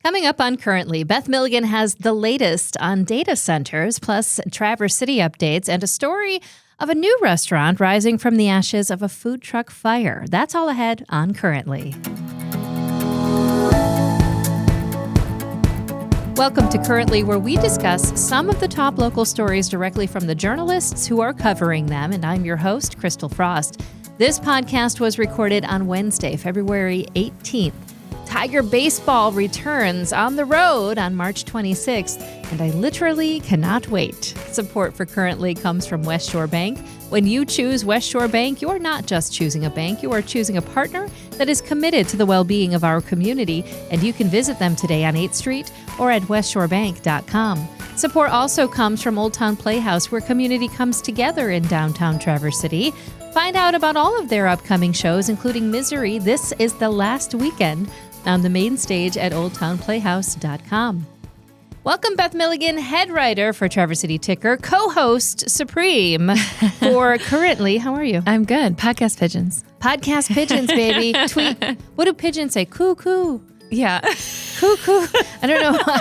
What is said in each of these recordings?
Coming up on Currently, Beth Milligan has the latest on data centers, plus Traverse City updates, and a story of a new restaurant rising from the ashes of a food truck fire. That's all ahead on Currently. Welcome to Currently, where we discuss some of the top local stories directly from the journalists who are covering them, and I'm your host, Crystal Frost. This podcast was recorded on Wednesday, February 18th. Tiger Baseball returns on the road on March 26th, and I literally cannot wait. Support for Currently comes from West Shore Bank. When you choose West Shore Bank, you're not just choosing a bank, you are choosing a partner that is committed to the well-being of our community, and you can visit them today on 8th Street or at westshorebank.com. Support also comes from Old Town Playhouse, where community comes together in downtown Traverse City. Find out about all of their upcoming shows, including Misery. This is the last weekend on the main stage at oldtownplayhouse.com. Welcome, Beth Milligan, head writer for Traverse City Ticker, co-host supreme for Currently. How are you? I'm good. Podcast pigeons. Podcast pigeons, baby. Tweet. What do pigeons say? Coo-coo. Yeah. Coo-coo. I don't know why.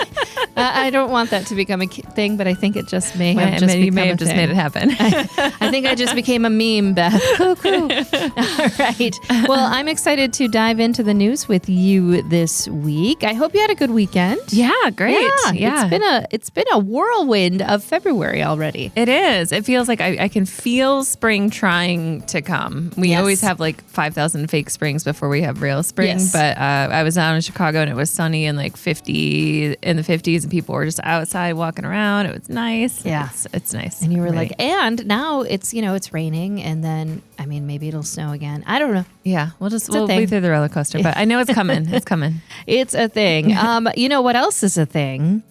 I don't want that to become a thing, but I think it just may have just you may have just made it happen. I think I just became a meme, Beth. Coo-coo. All right. Well, I'm excited to dive into the news with you this week. I hope you had a good weekend. Yeah, great. Yeah. It's been a whirlwind of February already. It is. It feels like I can feel spring trying to come. We always have like 5,000 fake springs before we have real spring. Yes. But I was down in Chicago and it was sunny and like 50 in the 50s and people were just outside walking around. It was nice. Yeah. It's nice. And you were like, and now it's, it's raining, and then, maybe it'll snow again. I don't know. Yeah. We'll be through the roller coaster, but I know it's coming. It's coming. It's a thing. You know what else is a thing?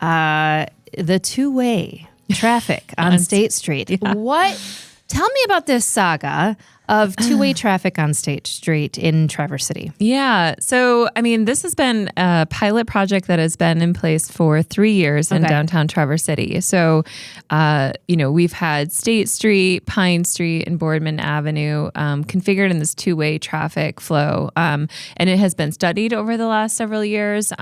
The two-way traffic on State Street. Yeah. What? Tell me about this saga of two-way traffic on State Street in Traverse City. Yeah. So, this has been a pilot project that has been in place for 3 years in downtown Traverse City. So, we've had State Street, Pine Street, and Boardman Avenue configured in this two-way traffic flow. And it has been studied over the last several years.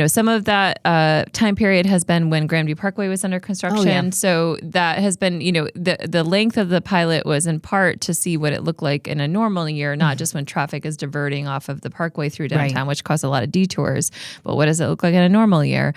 Some of that time period has been when Grandview Parkway was under construction. Oh, yeah. So that has been, the length of the pilot was in part to see what it looked like in a normal year, not just when traffic is diverting off of the Parkway through downtown, which caused a lot of detours. But what does it look like in a normal year?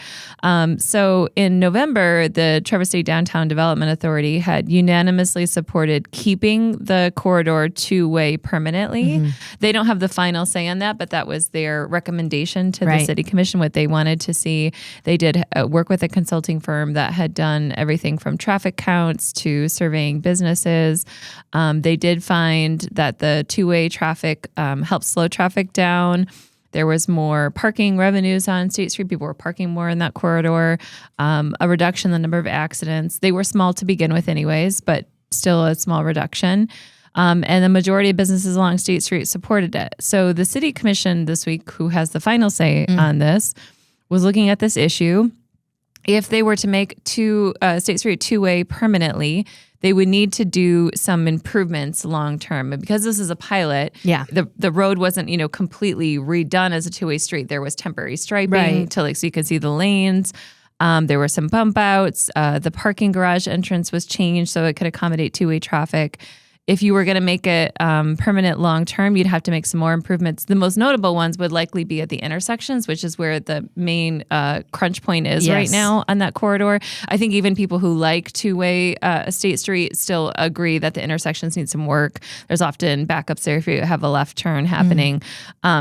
So in November, the Traverse City Downtown Development Authority had unanimously supported keeping the corridor two-way permanently. Mm-hmm. They don't have the final say on that, but that was their recommendation to the City Commission, what they wanted to see. They did work with a consulting firm that had done everything from traffic counts to surveying businesses. They did find that the two-way traffic helped slow traffic down. There was more parking revenues on State Street. People were parking more in that corridor. A reduction in the number of accidents. They were small to begin with anyways, but still a small reduction. And the majority of businesses along State Street supported it. So the City Commission this week, who has the final say on this, was looking at this issue. If they were to make State Street two-way permanently, they would need to do some improvements long term. And because this is a pilot, the road wasn't completely redone as a two-way street. There was temporary striping so you could see the lanes. There were some bump outs. The parking garage entrance was changed so it could accommodate two-way traffic. If you were going to make it permanent long-term, you'd have to make some more improvements. The most notable ones would likely be at the intersections, which is where the main crunch point is right now on that corridor. I think even people who like two-way State Street still agree that the intersections need some work. There's often backups there if you have a left turn happening.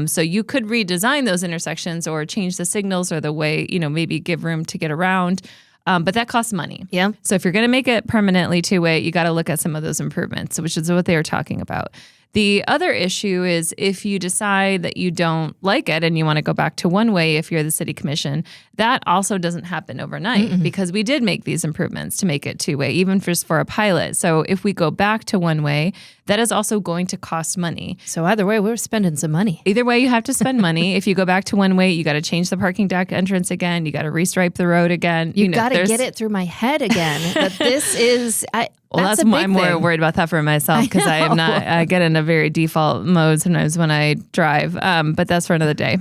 So you could redesign those intersections or change the signals or the way, maybe give room to get around. But that costs money. Yeah. So if you're going to make it permanently two-way, you got to look at some of those improvements, which is what they were talking about. The other issue is if you decide that you don't like it and you want to go back to one way if you're the City Commission, that also doesn't happen overnight because we did make these improvements to make it two-way, even just for a pilot. So if we go back to one way, that is also going to cost money. So either way, we're spending some money. Either way, you have to spend money. If you go back to one way, you got to change the parking deck entrance again. You got to restripe the road again. You got to get it through my head again. That this is... that's why I'm more worried about that for myself, because I get in a very default mode sometimes when I drive. But that's for another day.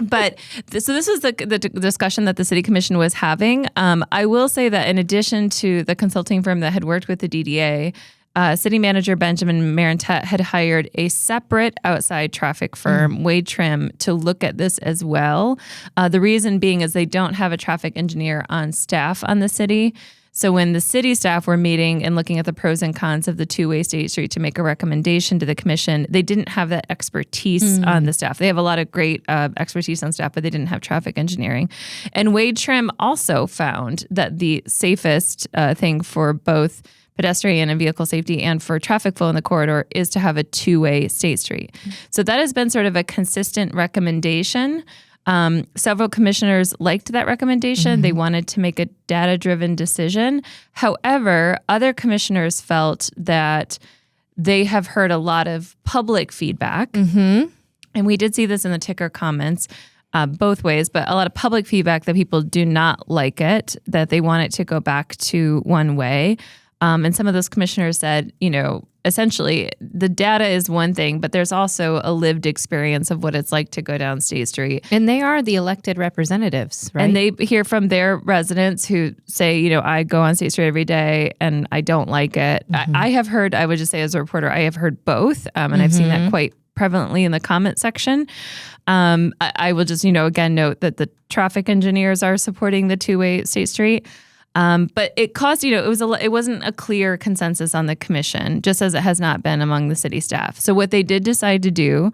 But so this was the discussion that the city commission was having. I will say that in addition to the consulting firm that had worked with the DDA, city manager Benjamin Marentet had hired a separate outside traffic firm, Wade Trim, to look at this as well. The reason being is they don't have a traffic engineer on staff on the city. So when the city staff were meeting and looking at the pros and cons of the two-way State Street to make a recommendation to the commission, they didn't have that expertise on the staff. They have a lot of great expertise on staff, but they didn't have traffic engineering. And Wade Trim also found that the safest thing for both pedestrian and vehicle safety and for traffic flow in the corridor is to have a two-way State Street. So that has been sort of a consistent recommendation. Several commissioners liked that recommendation. They wanted to make a data-driven decision. However, other commissioners felt that they have heard a lot of public feedback. And we did see this in the ticker comments both ways, but a lot of public feedback that people do not like it, that they want it to go back to one way. And some of those commissioners said, essentially the data is one thing, but there's also a lived experience of what it's like to go down State Street. And they are the elected representatives, right? And they hear from their residents who say, I go on State Street every day and I don't like it. I have heard, I would just say as a reporter, I have heard both. And I've seen that quite prevalently in the comment section. I will just, again, note that the traffic engineers are supporting the two-way State Street. But it caused, it wasn't a clear consensus on the commission, just as it has not been among the city staff. So what they did decide to do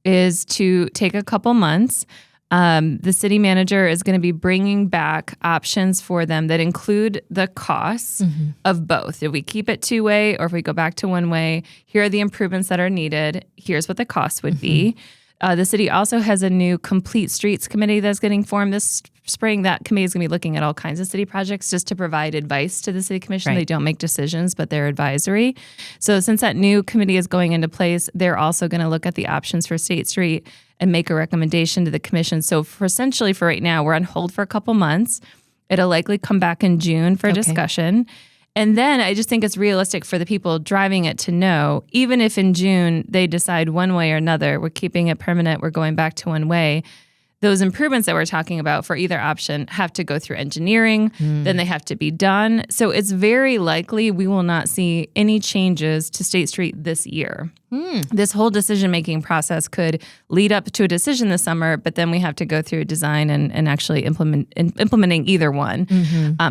is to take a couple months. The city manager is going to be bringing back options for them that include the costs of both. If we keep it two-way or if we go back to one-way, here are the improvements that are needed. Here's what the cost would be. The city also has a new Complete Streets Committee that's getting formed this spring. That committee is going to be looking at all kinds of city projects just to provide advice to the city commission. Right. They don't make decisions, but they're advisory. So since that new committee is going into place, they're also going to look at the options for State Street and make a recommendation to the commission. So essentially for right now, we're on hold for a couple months. It'll likely come back in June for discussion. And then I just think it's realistic for the people driving it to know, even if in June they decide one way or another, we're keeping it permanent, we're going back to one way, those improvements that we're talking about for either option have to go through engineering, then they have to be done. So it's very likely we will not see any changes to State Street this year. This whole decision-making process could lead up to a decision this summer, but then we have to go through design and actually implementing either one.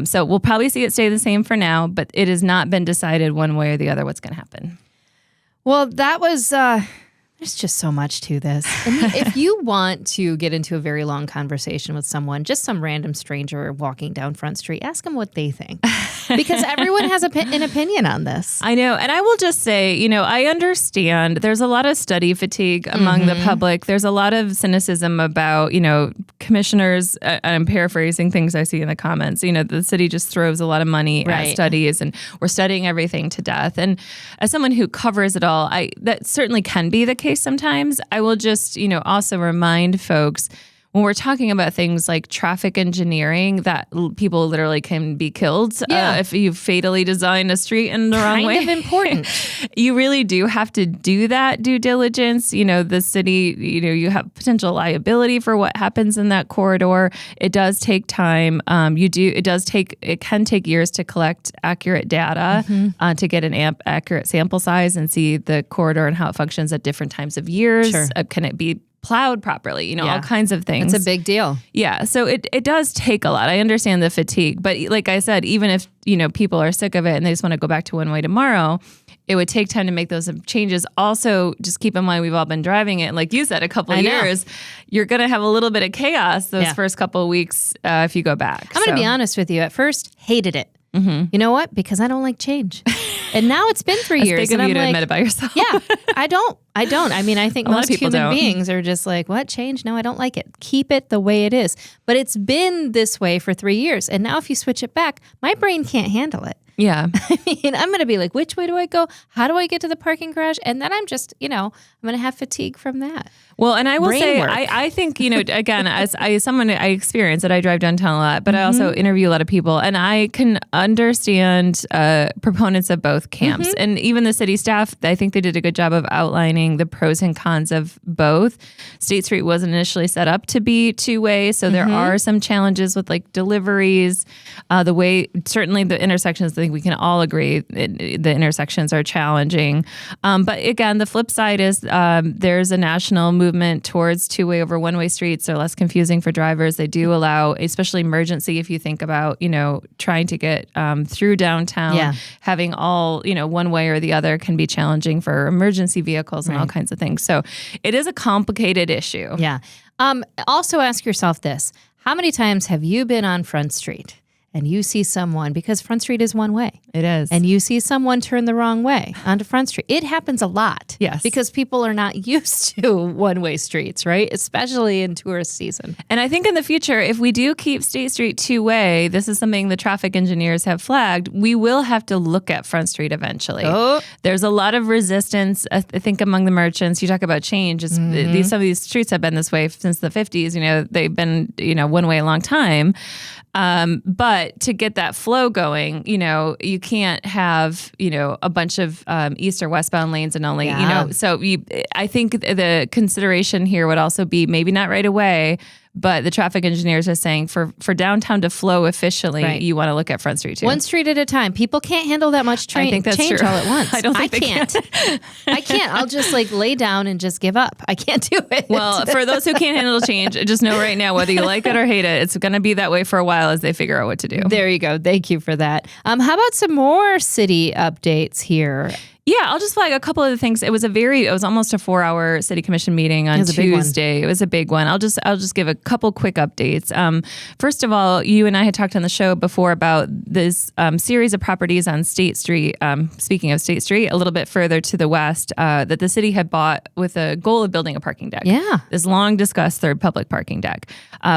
So we'll probably see it stay the same for now, but it has not been decided one way or the other what's going to happen. Well, that was... There's just so much to this. And if you want to get into a very long conversation with someone, just some random stranger walking down Front Street, ask them what they think. Because everyone has an opinion on this. I know. And I will just say, I understand there's a lot of study fatigue among the public. There's a lot of cynicism about, commissioners, I'm paraphrasing things I see in the comments, the city just throws a lot of money at studies and we're studying everything to death. And as someone who covers it all, that certainly can be the case sometimes. I will just, also remind folks when we're talking about things like traffic engineering, that people literally can be killed if you fatally design a street in the wrong way. Kind of important. You really do have to do that due diligence. The city, you have potential liability for what happens in that corridor. It does take time. It can take years to collect accurate data to get an accurate sample size and see the corridor and how it functions at different times of years. Sure. Can it be plowed properly, all kinds of things. It's a big deal. Yeah. So it does take a lot. I understand the fatigue, but like I said, even if, people are sick of it and they just want to go back to one way tomorrow, it would take time to make those changes. Also, just keep in mind, we've all been driving it. And like you said, a couple of years, you're going to have a little bit of chaos those first couple of weeks if you go back. I'm going to be honest with you. At first, hated it. You know what? Because I don't like change. And now it's been 3 years. Big of you to admit it by yourself. Yeah, I don't. I mean, I think most human beings are just like, what, change? No, I don't like it. Keep it the way it is. But it's been this way for 3 years. And now if you switch it back, my brain can't handle it. Yeah. I mean, I'm going to be like, which way do I go? How do I get to the parking garage? And then I'm just, I'm going to have fatigue from that. Well, and I will Brain say, work. I think, again, as someone I experience it, I drive downtown a lot, but I also interview a lot of people, and I can understand proponents of both camps. And even the city staff, I think they did a good job of outlining the pros and cons of both. State Street was initially set up to be two-way, so there are some challenges with like deliveries, the way, certainly the intersections, I think we can all agree the intersections are challenging. But again, the flip side is there's a national movement towards two-way over one-way streets. They're less confusing for drivers. They do allow, especially emergency, if you think about, trying to get through downtown, having all, one way or the other can be challenging for emergency vehicles and all kinds of things. So it is a complicated issue. Yeah. Also ask yourself this. How many times have you been on Front Street and you see someone, because Front Street is one way. It is. And you see someone turn the wrong way onto Front Street. It happens a lot. Yes. Because people are not used to one-way streets, right? Especially in tourist season. And I think in the future, if we do keep State Street two-way, this is something the traffic engineers have flagged, we will have to look at Front Street eventually. Oh. There's a lot of resistance, I think, among the merchants. You talk about change. Some of these streets have been this way since the 50s. They've been, one way a long time. But to get that flow going, you can't have, a bunch of east or westbound lanes and only, so I think the consideration here would also be maybe not right away, but the traffic engineers are saying for downtown to flow efficiently, you want to look at Front Street too. One street at a time. People can't handle that much I think that's change true. all at once. I don't think I can't. I can't. I'll just lay down and just give up. I can't do it. Well, for those who can't handle change, just know right now, whether you like it or hate it, it's going to be that way for a while as they figure out what to do. There you go. Thank you for that. How about some more city updates here? Yeah, I'll just flag a couple of the things. It was almost a 4-hour city commission meeting on Tuesday. It was a big one. I'll just give a couple quick updates. First of all, you and I had talked on the show before about this series of properties on State Street. Speaking of State Street, a little bit further to the west, that the city had bought with a goal of building a parking deck. Yeah. This long discussed third public parking deck.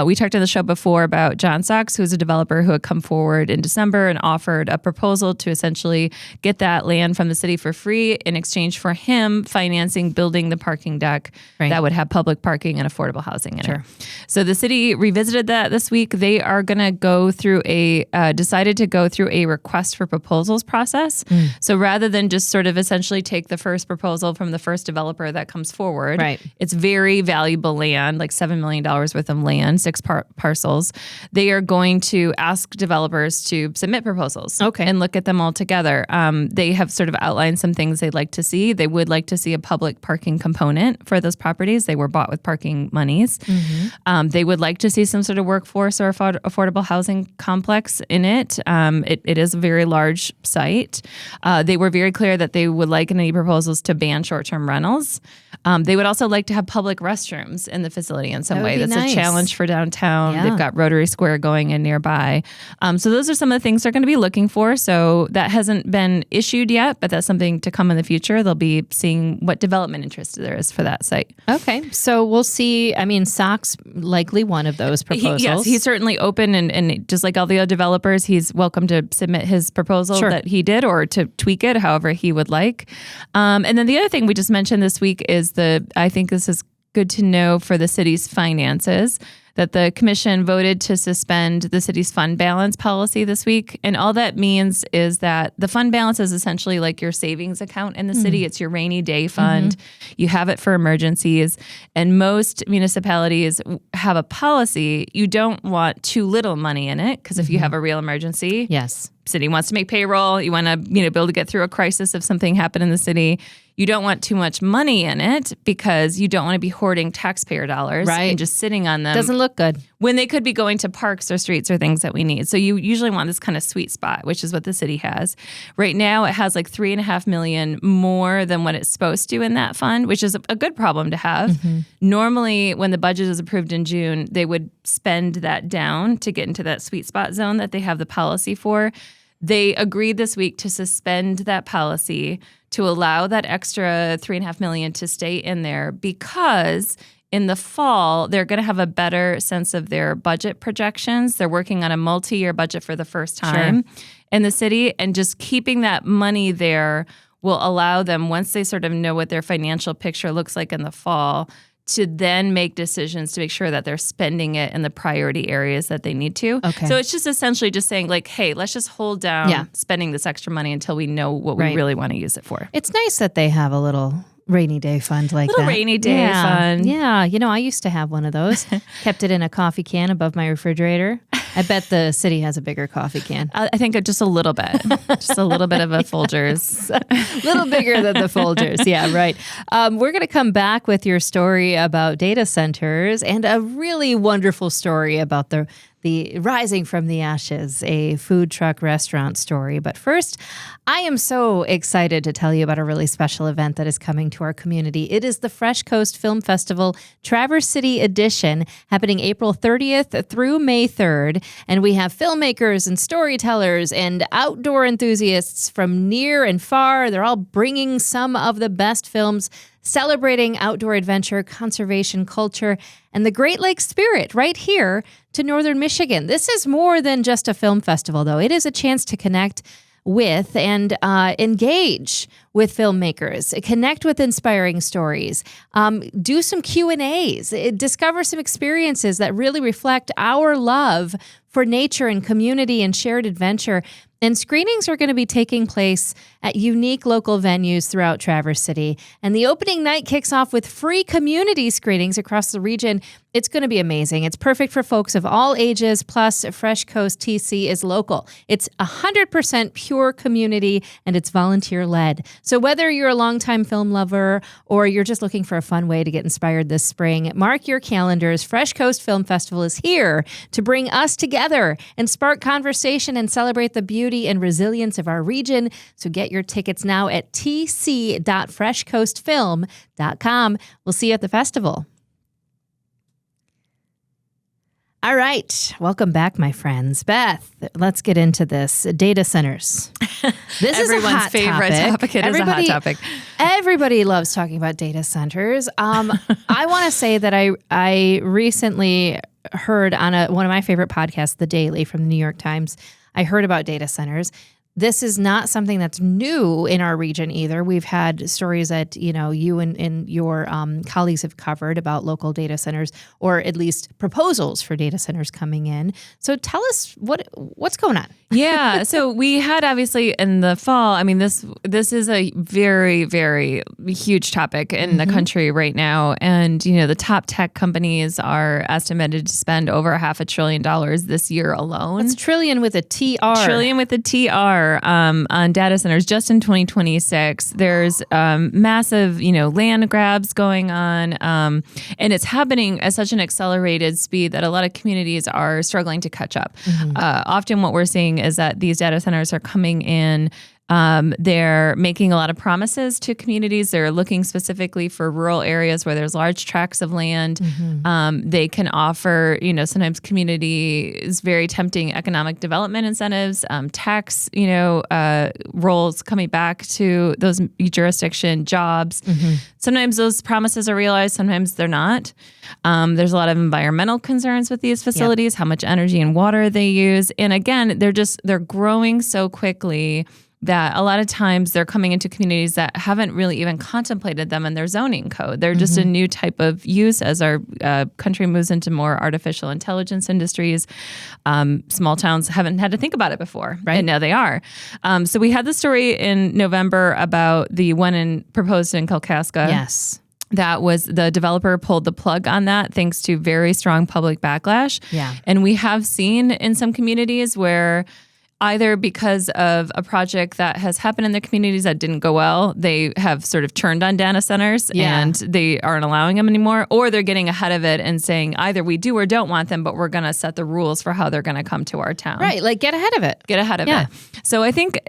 We talked on the show before about John Sachs, who's a developer who had come forward in December and offered a proposal to essentially get that land from the city for free in exchange for him financing building the parking deck that would have public parking and affordable housing in it. So the city revisited that this week. They are going to go through decided to go through a request for proposals process. So rather than just sort of essentially take the first proposal from the first developer that comes forward, it's very valuable land, like $7 million worth of land, 6 parcels. They are going to ask developers to submit proposals and look at them all together. They have sort of outlined some things they'd like to see. They would like to see a public parking component for those properties. They were bought with parking monies. They would like to see some sort of workforce or affordable housing complex in it. It is a very large site. They were very clear that they would like any proposals to ban short-term rentals. They would also like to have public restrooms in the facility in some way. That's a challenge for downtown. They've got Rotary Square going in nearby. So those are some of the things they're going to be looking for. So that hasn't been issued yet, but that's something to come in the future. They'll be seeing what development interest there is for that site. Okay. So we'll see. I mean, Sachs likely one of those proposals. Yes, he's certainly open and just like all the other developers, he's welcome to submit his proposal that he did or to tweak it however he would like. And then the other thing we just mentioned this week is I think this is good to know for the city's finances, that the commission voted to suspend the city's fund balance policy this week. And all that means is that the fund balance is essentially like your savings account in the city. It's your rainy day fund. You have it for emergencies. And most municipalities have a policy. You don't want too little money in it because if you have a real emergency, city wants to make payroll. You want to, be able to get through a crisis if something happened in the city. You don't want too much money in it because you don't want to be hoarding taxpayer dollars and just sitting on them. Doesn't look good. When they could be going to parks or streets or things that we need. So you usually want this kind of sweet spot, which is what the city has. Right now, it has like $3.5 million more than what it's supposed to in that fund, which is a good problem to have. Normally, when the budget is approved in June, they would spend that down to get into that sweet spot zone that they have the policy for. They agreed this week to suspend that policy to allow that extra $3.5 million to stay in there because in the fall, they're going to have a better sense of their budget projections. They're working on a multi-year budget for the first time in the city, and just keeping that money there will allow them, once they sort of know what their financial picture looks like in the fall, to then make decisions to make sure that they're spending it in the priority areas that they need to. Okay. So it's just essentially just saying like, hey, let's just hold down spending this extra money until we know what we really want to use it for. It's nice that they have a little rainy day fund like that. Rainy day fund. Yeah. I used to have one of those. Kept it in a coffee can above my refrigerator. I bet the city has a bigger coffee can. I think just a little bit. Just a little bit of a Folgers. A little bigger than the Folgers. Yeah, right. We're going to come back with your story about data centers and a really wonderful story about the Rising from the Ashes, a food truck restaurant story. But first, I am so excited to tell you about a really special event that is coming to our community. It is the Fresh Coast Film Festival Traverse City Edition, happening April 30th through May 3rd. And we have filmmakers and storytellers and outdoor enthusiasts from near and far. They're all bringing some of the best films celebrating outdoor adventure, conservation, culture, and the Great Lakes spirit right here to Northern Michigan. This is more than just a film festival, though. It is a chance to connect with and engage with filmmakers, connect with inspiring stories, do some Q&As, discover some experiences that really reflect our love for nature and community and shared adventure. And screenings are going to be taking place at unique local venues throughout Traverse City. And the opening night kicks off with free community screenings across the region. It's going to be amazing. It's perfect for folks of all ages, plus Fresh Coast TC is local. It's 100% pure community, and it's volunteer-led. So whether you're a longtime film lover or you're just looking for a fun way to get inspired this spring, mark your calendars. Fresh Coast Film Festival is here to bring us together and spark conversation and celebrate the beauty and resilience of our region. So get your tickets now at tc.freshcoastfilm.com. We'll see you at the festival. All right. Welcome back, my friends. Beth, let's get into this. Data centers. This is everyone's favorite topic. It is a hot topic. Everybody loves talking about data centers. I want to say that I recently heard on one of my favorite podcasts, The Daily from the New York Times, I heard about data centers. This is not something that's new in our region either. We've had stories that, you and your colleagues have covered about local data centers, or at least proposals for data centers coming in. So tell us what's going on. Yeah. So we had, obviously, in the fall, I mean, this is a very, very huge topic in the country right now. And, the top tech companies are estimated to spend over $500 billion this year alone. It's trillion with a TR. Trillion with a TR. On data centers just in 2026. There's massive, land grabs going on, and it's happening at such an accelerated speed that a lot of communities are struggling to catch up. Often what we're seeing is that these data centers are coming in. They're making a lot of promises to communities. They're looking specifically for rural areas where there's large tracts of land. They can offer, sometimes communities very tempting economic development incentives, tax, roles coming back to those jurisdiction jobs. Sometimes those promises are realized. Sometimes they're not. There's a lot of environmental concerns with these facilities, how much energy and water they use. And again, they're growing so quickly that a lot of times they're coming into communities that haven't really even contemplated them in their zoning code. They're just a new type of use as our country moves into more artificial intelligence industries. Small towns haven't had to think about it before, right? And now they are. So we had the story in November about the one proposed in Kalkaska. Yes. That was, the developer pulled the plug on that thanks to very strong public backlash. Yeah. And we have seen in some communities where either because of a project that has happened in the communities that didn't go well, they have sort of turned on data centers and they aren't allowing them anymore, or they're getting ahead of it and saying either we do or don't want them, but we're going to set the rules for how they're going to come to our town. Right, like get ahead of it. Get ahead of it. So I think,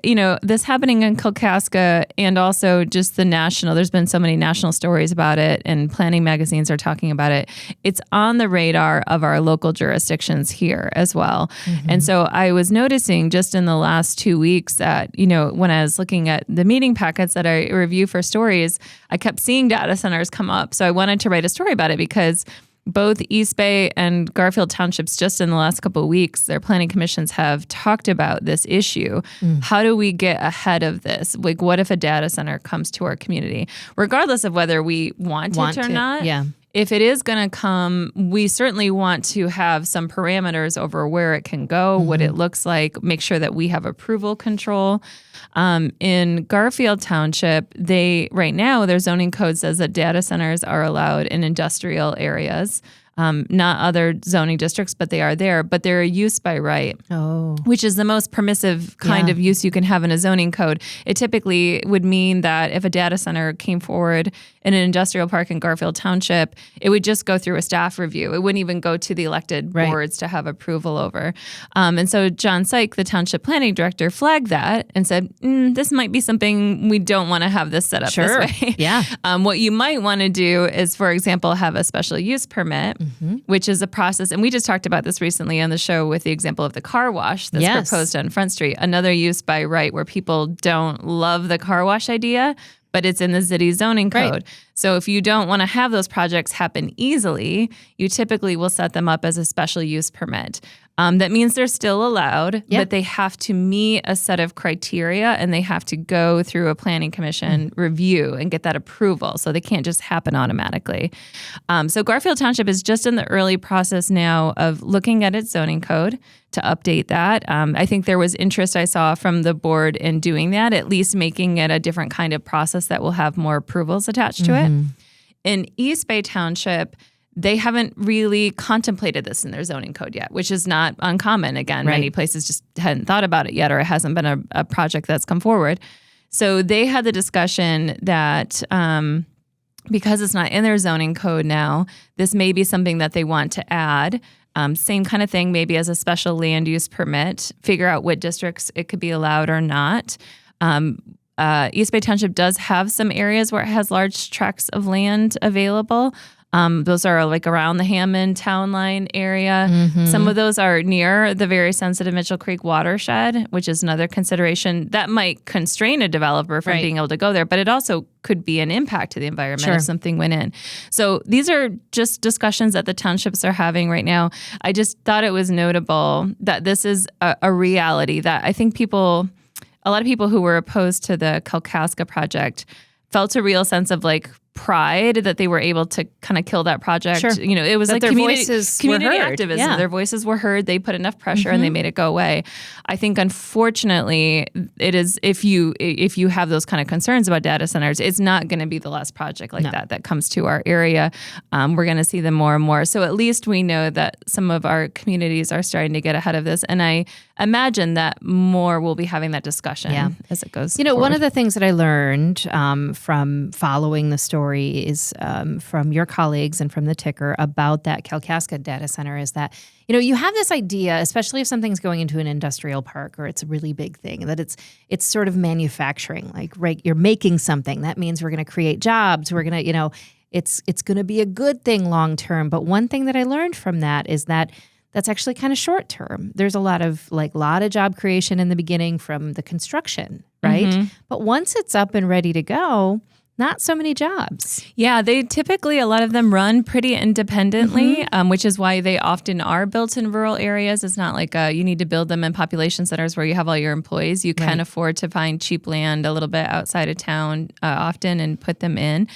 this happening in Kalkaska, and also just there's been so many national stories about it, and planning magazines are talking about it. It's on the radar of our local jurisdictions here as well. And so I was noticing just just in the last 2 weeks that, you know, when I was looking at the meeting packets that I review for stories, I kept seeing data centers come up. So I wanted to write a story about it because both East Bay and Garfield Townships, just in the last couple of weeks, their planning commissions have talked about this issue. How do we get ahead of this? Like, what if a data center comes to our community? Regardless of whether we want it or not. Yeah. If it is going to come, we certainly want to have some parameters over where it can go, what it looks like, make sure that we have approval control. In Garfield Township, right now, their zoning code says that data centers are allowed in industrial areas. Not other zoning districts, but they are there. But they're a use by right, which is the most permissive kind of use you can have in a zoning code. It typically would mean that if a data center came forward in an industrial park in Garfield Township, it would just go through a staff review. It wouldn't even go to the elected boards to have approval over. And so John Syke, the township planning director, flagged that and said, this might be something we don't want to have this set up this way. Yeah. What you might want to do is, for example, have a special use permit, which is a process. And we just talked about this recently on the show with the example of the car wash that's proposed on Front Street. Another use by right where people don't love the car wash idea, but it's in the city zoning code. Right. So if you don't want to have those projects happen easily, you typically will set them up as a special use permit. That means they're still allowed, but they have to meet a set of criteria and they have to go through a planning commission review and get that approval. So they can't just happen automatically. So Garfield Township is just in the early process now of looking at its zoning code to update that. I think there was interest I saw from the board in doing that, at least making it a different kind of process that will have more approvals attached to it. In East Bay Township, they haven't really contemplated this in their zoning code yet, which is not uncommon. Again, many places just hadn't thought about it yet, or it hasn't been a project that's come forward. So they had the discussion that because it's not in their zoning code now, this may be something that they want to add. Same kind of thing, maybe as a special land use permit, figure out what districts it could be allowed or not. East Bay Township does have some areas where it has large tracts of land available. Those are like around the Hammond town line area. Some of those are near the very sensitive Mitchell Creek watershed, which is another consideration that might constrain a developer from being able to go there, but it also could be an impact to the environment if something went in. So these are just discussions that the townships are having right now. I just thought it was notable that this is a reality that I think a lot of people who were opposed to the Kalkaska project felt a real sense of like pride that they were able to kind of kill that project. You know, it was like community activism. Their voices were heard. They put enough pressure and they made it go away. I think, unfortunately, it is if you have those kind of concerns about data centers, it's not going to be the last project like that comes to our area. We're going to see them more and more. So at least we know that some of our communities are starting to get ahead of this. And I imagine that more will be having that discussion as it goes forward. One of the things that I learned from following the story is from your colleagues and from the ticker about that Kalkaska data center is that, you have this idea, especially if something's going into an industrial park or it's a really big thing, that it's sort of manufacturing, like, right, you're making something. That means we're going to create jobs. We're going to, it's going to be a good thing long term. But one thing that I learned from that is that that's actually kind of short term. There's a lot of job creation in the beginning from the construction, right? But once it's up and ready to go, not so many jobs. Yeah, they typically, a lot of them run pretty independently, which is why they often are built in rural areas. It's not like you need to build them in population centers where you have all your employees. You can afford to find cheap land a little bit outside of town often and put them in.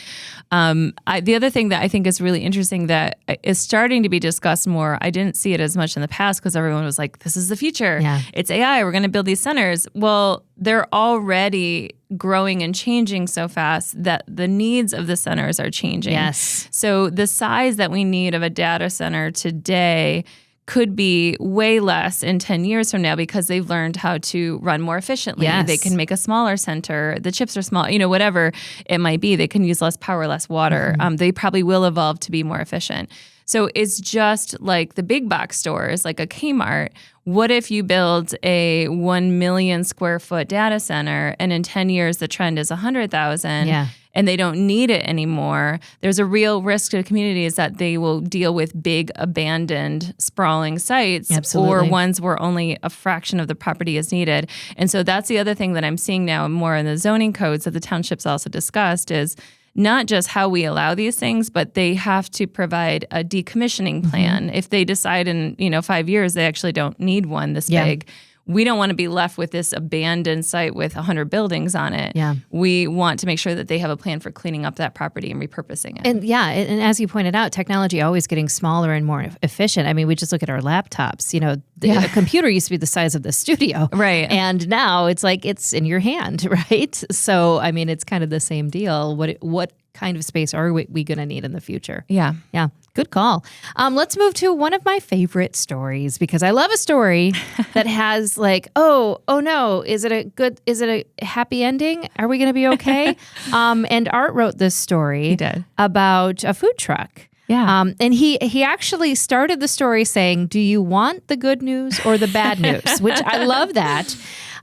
The other thing that I think is really interesting that is starting to be discussed more, I didn't see it as much in the past because everyone was like, this is the future. Yeah. It's AI. We're going to build these centers. Well, they're already growing and changing so fast that the needs of the centers are changing. Yes. So the size that we need of a data center today could be way less in 10 years from now because they've learned how to run more efficiently. Yes. They can make a smaller center. The chips are small, whatever it might be. They can use less power, less water. They probably will evolve to be more efficient. So it's just like the big box stores, like a Kmart. What if you build a 1 million square foot data center and in 10 years the trend is 100,000? Yeah. and they don't need it anymore, there's a real risk to the community is that they will deal with big abandoned sprawling sites. Absolutely. Or ones where only a fraction of the property is needed. And so that's the other thing that I'm seeing now more in the zoning codes that the townships also discussed is not just how we allow these things, but they have to provide a decommissioning plan. If they decide in 5 years they actually don't need one this big, we don't want to be left with this abandoned site with 100 buildings on it. Yeah. We want to make sure that they have a plan for cleaning up that property and repurposing it. And as you pointed out, technology always getting smaller and more efficient. I mean, we just look at our laptops. A computer used to be the size of the studio. Right. And now it's like it's in your hand, right? So, I mean, it's kind of the same deal. What kind of space are we going to need in the future? Yeah. Yeah. Good call. Let's move to one of my favorite stories because I love a story that has like, oh no, is it a happy ending? Are we going to be okay? And Art wrote this story He did. about a food truck. Yeah. And he actually started the story saying, do you want the good news or the bad news? Which I love that.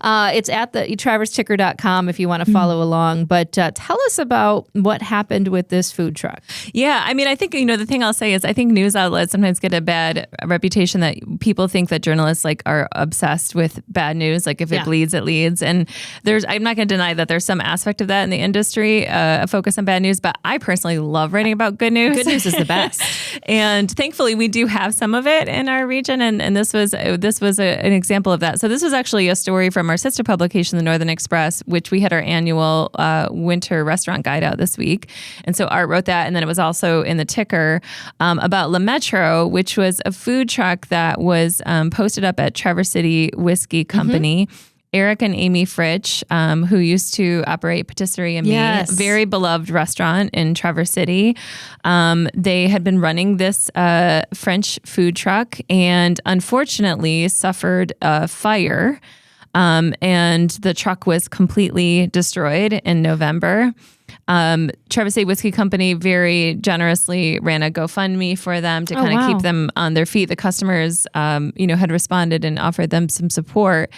It's at the traversticker.com if you want to follow along. But tell us about what happened with this food truck. Yeah, I mean, I think, the thing I'll say is I think news outlets sometimes get a bad reputation that people think that journalists are obsessed with bad news. Like if it bleeds, it leads. And I'm not going to deny that there's some aspect of that in the industry, a focus on bad news. But I personally love writing about good news. Good news is the best. And thankfully, we do have some of it in our region. And this was an example of that. So this was actually a story from our sister publication, the Northern Express, which we had our annual winter restaurant guide out this week. And so Art wrote that. And then it was also in the ticker about La Metro, which was a food truck that was posted up at Traverse City Whiskey Company. Eric and Amy Fritsch, who used to operate Patisserie and Me, very beloved restaurant in Traverse City. They had been running this French food truck and unfortunately suffered a fire. And the truck was completely destroyed in November. Traverse City Whiskey Company very generously ran a GoFundMe for them to kind of keep them on their feet. The customers, had responded and offered them some support.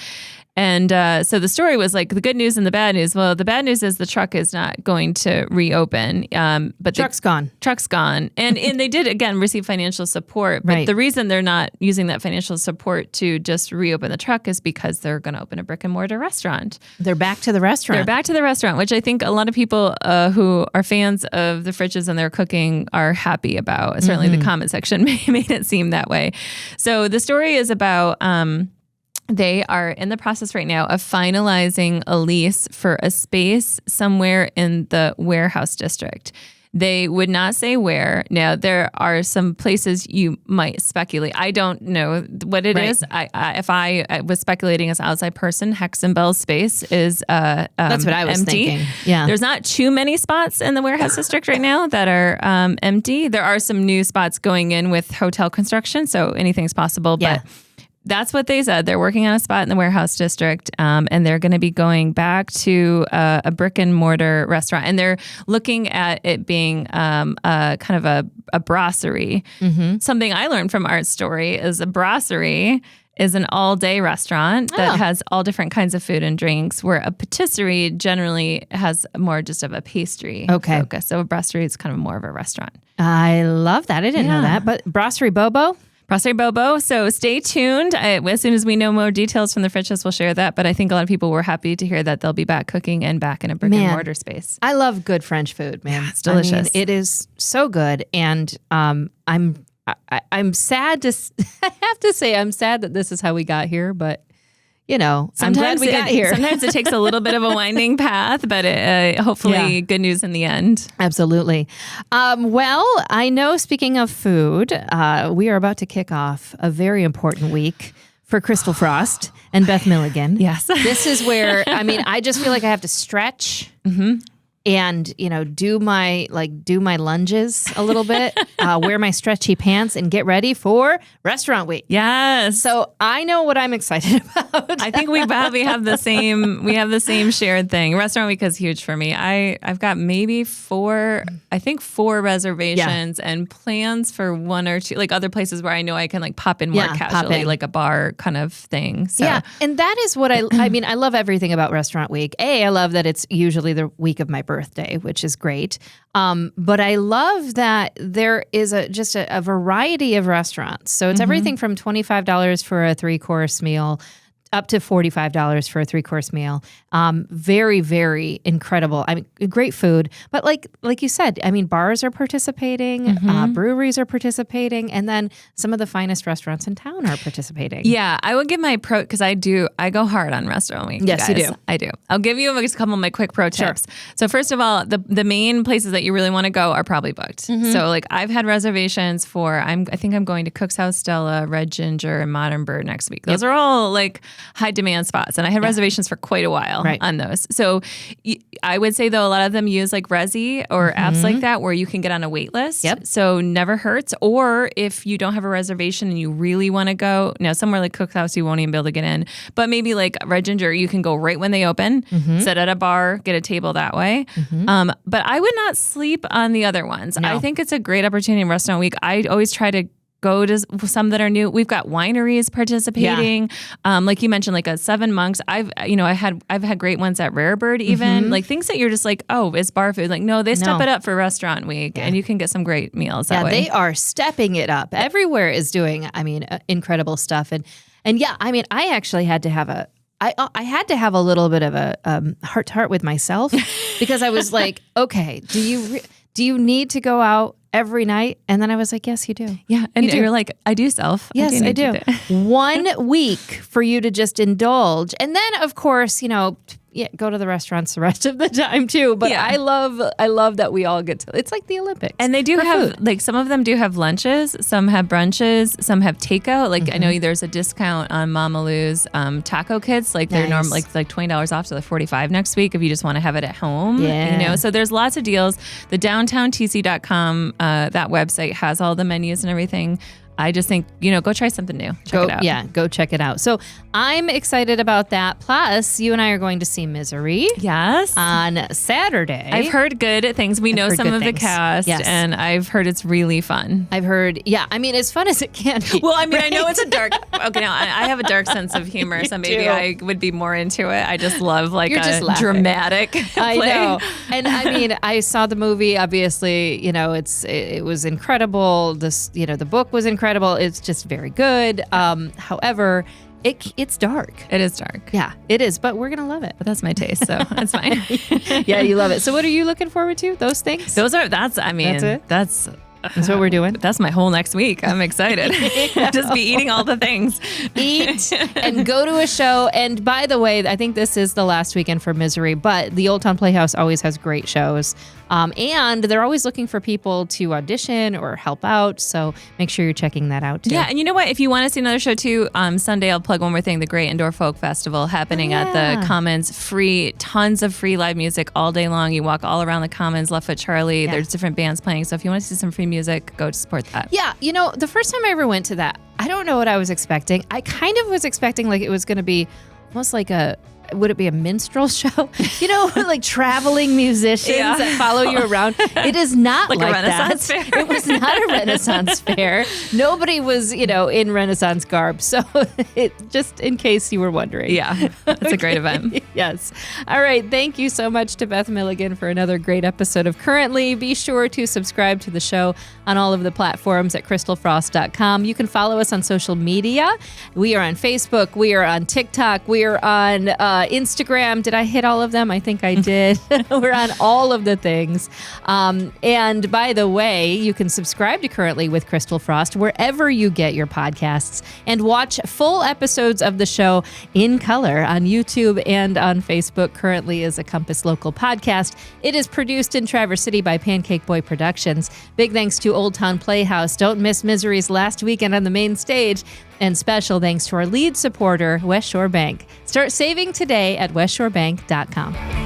And so the story was like the good news and the bad news. Well, the bad news is the truck is not going to reopen. But Truck's gone. Truck's gone. And they did, again, receive financial support. But the reason they're not using that financial support to just reopen the truck is because they're going to open a brick and mortar restaurant. They're back to the restaurant. They're back to the restaurant, which I think a lot of people who are fans of the Fritches and their cooking are happy about. Certainly the comment section made it seem that way. So the story is about... they are in the process right now of finalizing a lease for a space somewhere in the warehouse district. They would not say where. Now, there are some places you might speculate. I don't know what it is. If I was speculating as an outside person, Hex and Bell's space is that's what I was empty. thinking. Yeah. There's not too many spots in the warehouse district right now that are empty. There are some new spots going in with hotel construction, so anything's possible. Yeah. But that's what they said. They're working on a spot in the warehouse district, and they're going to be going back to a brick and mortar restaurant. And they're looking at it being kind of a brasserie. Something I learned from Art's story is a brasserie is an all-day restaurant that has all different kinds of food and drinks, where a patisserie generally has more just of a pastry focus. So a brasserie is kind of more of a restaurant. I love that. I didn't know that. But Brasserie Bobo? Brasserie Bobo. So stay tuned. As soon as we know more details from the Fritches, we'll share that. But I think a lot of people were happy to hear that they'll be back cooking and back in a brick and mortar space. I love good French food, man. Yeah, it's delicious. I mean, it is so good. And I'm sad to, I have to say, I'm sad that this is how we got here, but I'm glad we got here. Sometimes it takes a little bit of a winding path, but hopefully good news in the end. Absolutely. Well, I know, speaking of food, we are about to kick off a very important week for Christal Frost and Beth Milligan. Yes. This is where, I just feel like I have to stretch and, do my lunges a little bit, wear my stretchy pants and get ready for restaurant week. Yes. So I know what I'm excited about. about. I think we probably have the same shared thing. Restaurant week is huge for me. I've got maybe four reservations and plans for one or two, like other places where I know I can like pop in more casually, like a bar kind of thing. So. Yeah. And that is what I mean, I love everything about Restaurant Week. I love that it's usually the week of my birthday, which is great. But I love that there is just a variety of restaurants. So it's everything from $25 for a 3-course meal up to $45 for a 3-course meal. Very, very incredible. I mean, great food. But like you said, I mean, bars are participating, breweries are participating, and then some of the finest restaurants in town are participating. Yeah, I would give my pro, because I go hard on Restaurant Week. Yes, guys. you do. I do. I'll give you just a couple of my quick pro tips. So first of all, the main places that you really want to go are probably booked. So like I've had reservations for, I think I'm going to Cook's House Stella, Red Ginger, and Modern Bird next week. Those are all like high demand spots. And I had reservations for quite a while on those. So I would say though, a lot of them use like Resy or apps like that where you can get on a wait list. So never hurts. Or if you don't have a reservation and you really want to go, now somewhere like Cook's House, you won't even be able to get in. But maybe like Red Ginger, you can go right when they open, sit at a bar, get a table that way. But I would not sleep on the other ones. No. I think it's a great opportunity in Restaurant Week. I always try to go to some that are new. We've got wineries participating. Like you mentioned, like a Seven Monks. I've had great ones at Rare Bird even. Like things that you're just like, oh, it's bar food. Like, no, they step it up for Restaurant Week and you can get some great meals that way. They are stepping it up. Everywhere is doing, incredible stuff. And yeah, I mean, I actually had to have I had to have a little bit of a heart-to-heart with myself because I was like, okay, do you need to go out every night? And then I was like, yes, you do. Yeah. And you're like, I do self. Yes, I do. 1 week for you to just indulge. And then, of course, go to the restaurants the rest of the time too. But I love that we all get to, it's like the Olympics. And they do have, food. Like some of them do have lunches, some have brunches, some have takeout. Like I know there's a discount on Mama Lou's taco kits. Like they're normally like $20 off to like $45 next week if you just want to have it at home. Yeah. So there's lots of deals. The downtowntc.com, that website has all the menus and everything. I just think, go try something new. Check it out. Yeah, go check it out. So I'm excited about that. Plus, you and I are going to see Misery. Yes. On Saturday. I've heard good things. We know some of the cast, and I've heard it's really fun. I've heard, as fun as it can be. Well, I mean, I know it's a dark, okay, now I have a dark sense of humor, so maybe I would be more into it. I just love like dramatic play. I know. And I mean, I saw the movie, obviously, it was incredible. The book was incredible. It's just very good. However, it's dark. It is dark. Yeah, it is. But we're gonna love it. But that's my taste, so that's fine. Yeah, you love it. So, what are you looking forward to? Those things? That's it. That's what we're doing. That's my whole next week. I'm excited. Just be eating all the things. Eat and go to a show. And by the way, I think this is the last weekend for Misery, but the Old Town Playhouse always has great shows. And they're always looking for people to audition or help out. So make sure you're checking that out too. Yeah. And you know what? If you want to see another show too, Sunday, I'll plug one more thing, the Great Indoor Folk Festival happening at the Commons. Free, tons of free live music all day long. You walk all around the Commons, Left Foot Charlie. There's different bands playing. So if you want to see some free music, go to support that. Yeah. The first time I ever went to that, I don't know what I was expecting. I kind of was expecting like it was going to be almost like would it be a minstrel show? Like traveling musicians that follow you around. It is not like a Renaissance fair. It was not a Renaissance fair. Nobody was, in Renaissance garb. So just in case you were wondering. Yeah, it's a great event. Yes. All right. Thank you so much to Beth Milligan for another great episode of Currently. Be sure to subscribe to the show on all of the platforms at crystalfrost.com. You can follow us on social media. We are on Facebook. We are on TikTok. We are on Instagram. Did I hit all of them? I think I did. We're on all of the things. And by the way, you can subscribe to Currently with Crystal Frost wherever you get your podcasts and watch full episodes of the show in color on YouTube and on Facebook. Currently is a Compass Local podcast. It is produced in Traverse City by Pancake Boy Productions. Big thanks to Old Town Playhouse. Don't miss Misery's last weekend on the main stage. And special thanks to our lead supporter, West Shore Bank. Start saving today at westshorebank.com.